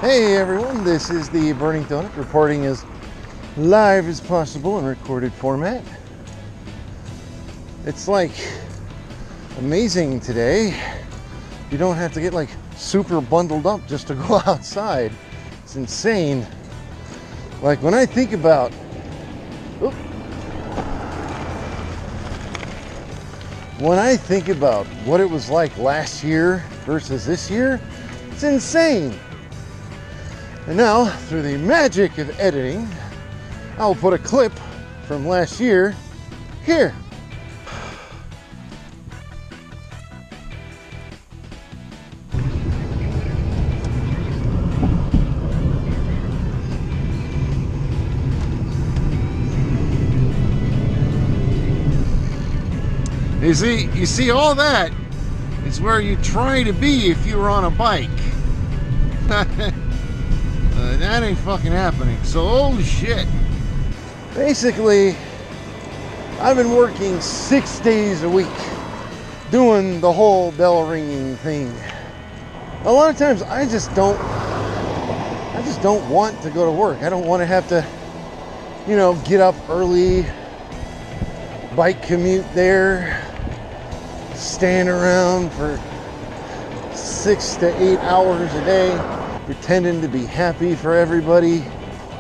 Hey everyone, this is the Burning Donut reporting as live as possible in recorded format. It's like amazing today. You don't have to get like super bundled up just to go outside. It's insane. Like when I think about what it was like last year versus this year, it's insane. And now, through the magic of editing, I'll put a clip from last year here. You see all that is where you try to be if you were on a bike. That ain't fucking happening, so holy shit. Basically, I've been working 6 days a week doing the whole bell ringing thing. A lot of times I just don't want to go to work. I don't want to have to, get up early, bike commute there, stand around for 6 to 8 hours a day, pretending to be happy for everybody.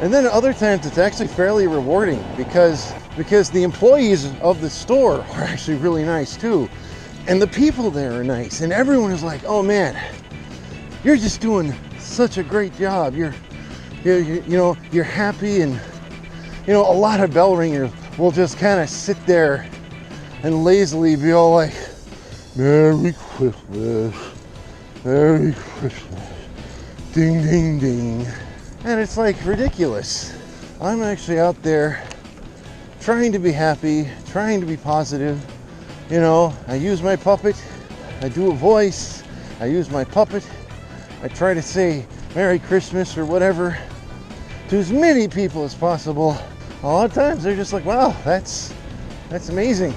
And then other times it's actually fairly rewarding because the employees of the store are actually really nice too. And the people there are nice. And everyone is like, oh man, you're just doing such a great job. You're happy. And a lot of bell ringers will just kind of sit there and lazily be all like, Merry Christmas, Merry Christmas. Ding, ding, ding. And it's like ridiculous. I'm actually out there trying to be happy, trying to be positive. I use my puppet, I do a voice, I use my puppet, I try to say Merry Christmas or whatever to as many people as possible. A lot of times they're just like, wow, that's amazing.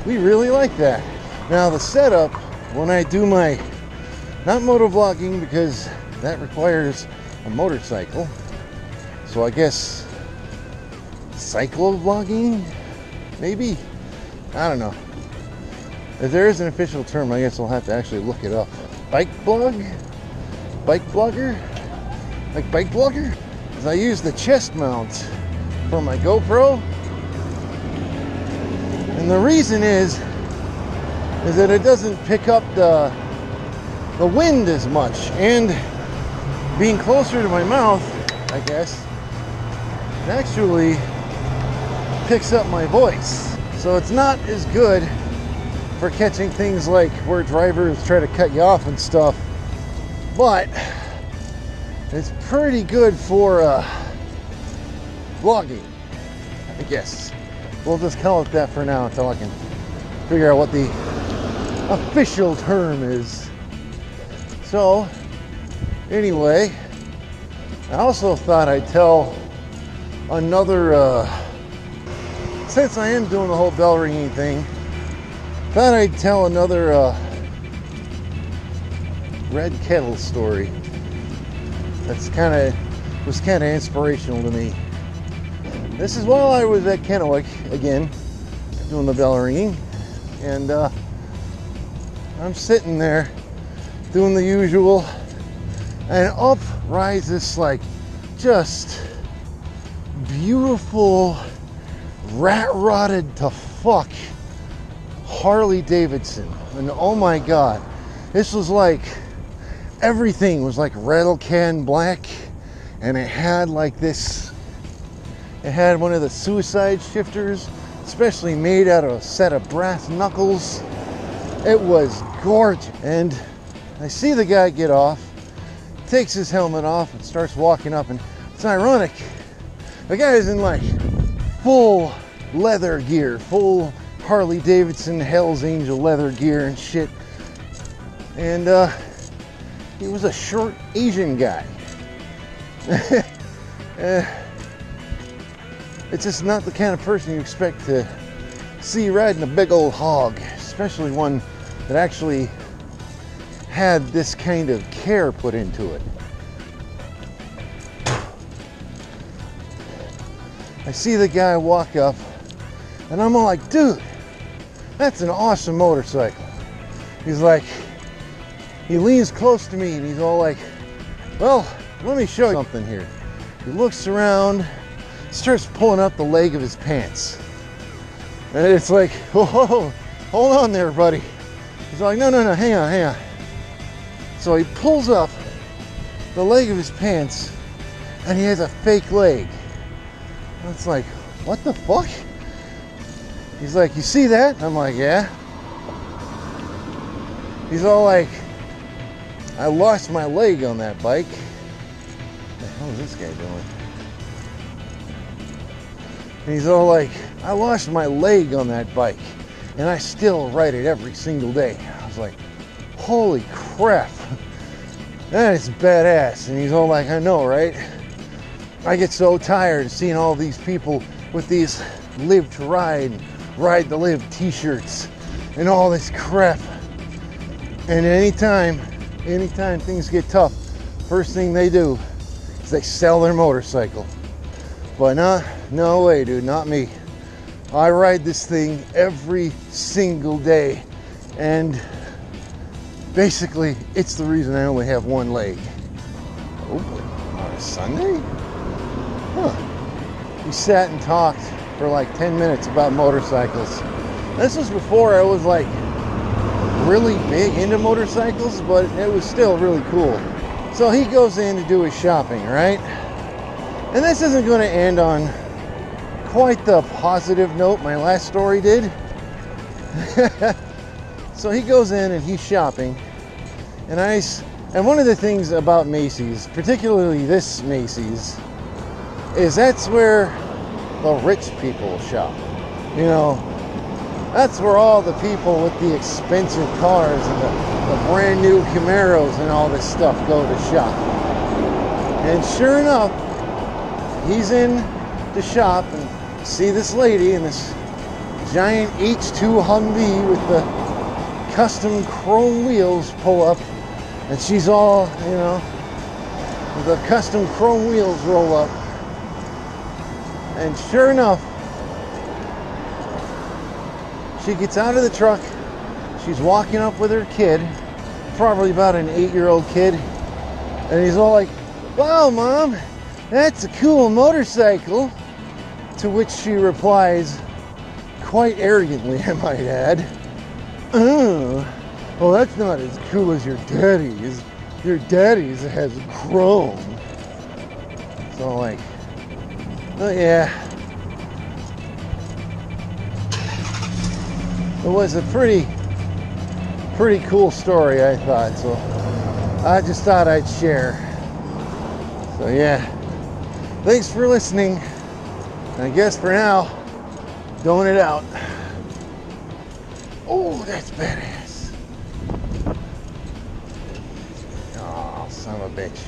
We really like that. Now the setup, when I do my, not motovlogging because that requires a motorcycle. So I guess cyclovlogging, maybe? I don't know. If there is an official term, I guess I'll have to actually look it up. Bike blog? Bike blogger? Like bike blogger? Because I use the chest mount for my GoPro. And the reason is that it doesn't pick up the wind as much, and being closer to my mouth, I guess, it actually picks up my voice. So it's not as good for catching things like where drivers try to cut you off and stuff, but it's pretty good for vlogging, I guess. We'll just call it that for now until I can figure out what the official term is. So anyway, I also thought I'd tell another, since I am doing the whole bell ringing thing, thought I'd tell another red kettle story. Was kind of inspirational to me. This is while I was at Kettle again, doing the bell ringing, and I'm sitting there doing the usual, and up rises like just beautiful, rat-rotted to fuck Harley Davidson. And oh my god, this was like, everything was like rattle can black, and it had like this, it had one of the suicide shifters, especially made out of a set of brass knuckles. It was gorgeous. And I see the guy get off, takes his helmet off and starts walking up, and it's ironic. The guy is in like full leather gear, full Harley Davidson Hell's Angel leather gear and shit. And he was a short Asian guy. It's just not the kind of person you expect to see riding a big old hog, especially one that actually had this kind of care put into it. I see the guy walk up, and I'm all like, dude, that's an awesome motorcycle. He's like, he leans close to me and he's all like, well, let me show you something here. He looks around, starts pulling up the leg of his pants. And it's like, whoa, hold on there, buddy. He's like, no, hang on. So he pulls up the leg of his pants and he has a fake leg. And it's like, what the fuck? He's like, you see that? I'm like, yeah. He's all like, I lost my leg on that bike. What the hell is this guy doing? And he's all like, I lost my leg on that bike and I still ride it every single day. I was like, holy crap. That is badass. And he's all like, I know, right? I get so tired of seeing all these people with these live to ride, ride to live t-shirts and all this crap. And anytime things get tough, first thing they do is they sell their motorcycle. But no way, dude, not me. I ride this thing every single day. And basically, it's the reason I only have one leg. Oh, on a Sunday? Huh. We sat and talked for like 10 minutes about motorcycles. This was before I was like really big into motorcycles, but it was still really cool. So he goes in to do his shopping, right? And this isn't going to end on quite the positive note my last story did. So he goes in and he's shopping, and one of the things about Macy's, particularly this Macy's, is that's where the rich people shop. You know, that's where all the people with the expensive cars and the brand new Camaros and all this stuff go to shop. And sure enough, he's in the shop and see this lady in this giant H2 Humvee with the custom chrome wheels pull up, and she's all, you know, the custom chrome wheels roll up. And sure enough, she gets out of the truck, she's walking up with her kid, probably about an 8-year-old kid, and he's all like, wow, Mom, that's a cool motorcycle. To which she replies, quite arrogantly, I might add, oh, well, that's not as cool as your daddy's. Your daddy's has chrome. So like, oh yeah. It was a pretty cool story, I thought. So I just thought I'd share. So yeah, thanks for listening. I guess for now, doing it out. Oh, that's badass. Oh, son of a bitch.